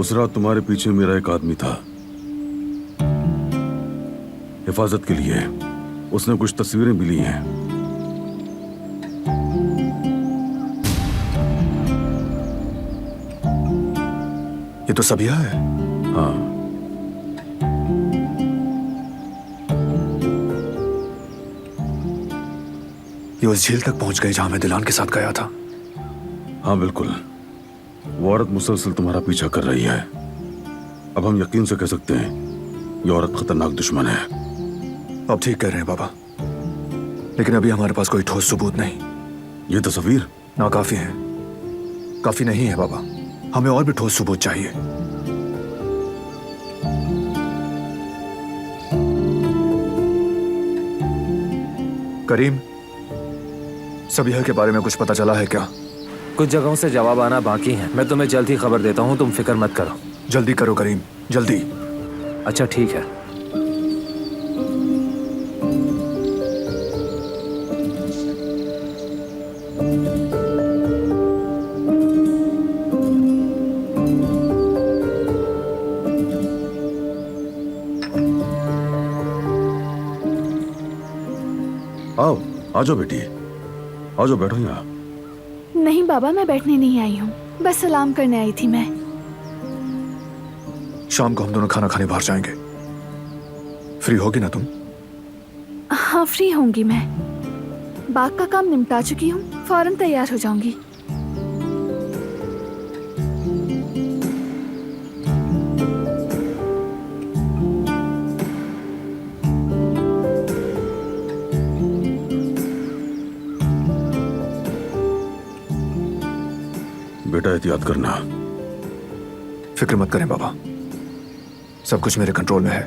उस रात तुम्हारे पीछे मेरा एक आदमी था, हिफाजत के लिए। उसने कुछ तस्वीरें भी ली हैं। ये तो सबिया है। हाँ, ये उस झील तक पहुंच गई जहां मैं दिलान के साथ गया था। हाँ बिल्कुल। वो औरत मुसलसल तुम्हारा पीछा कर रही है। अब हम यकीन से कह सकते हैं ये औरत खतरनाक दुश्मन है। अब ठीक कह रहे हैं बाबा, लेकिन अभी हमारे पास कोई ठोस सबूत नहीं। ये तस्वीर ना काफी है। काफी नहीं है बाबा, हमें और भी ठोस सबूत चाहिए। करीम, सबिया के बारे में कुछ पता चला है क्या? कुछ जगहों से जवाब आना बाकी है। मैं तुम्हें जल्द ही खबर देता हूँ, तुम फिक्र मत करो। जल्दी करो करीम, जल्दी। अच्छा ठीक है। आओ, आ जाओ बेटी, आ जाओ, बैठो यहाँ। नहीं बाबा, मैं बैठने नहीं आई हूँ, बस सलाम करने आई थी मैं। शाम को हम दोनों खाना खाने बाहर जाएंगे। फ्री होगी ना तुम? हाँ फ्री होंगी मैं। बाग का काम निपटा चुकी हूँ, फौरन तैयार हो जाऊंगी। बेटा एहतियात करना। फिक्र मत करें बाबा, सब कुछ मेरे कंट्रोल में है।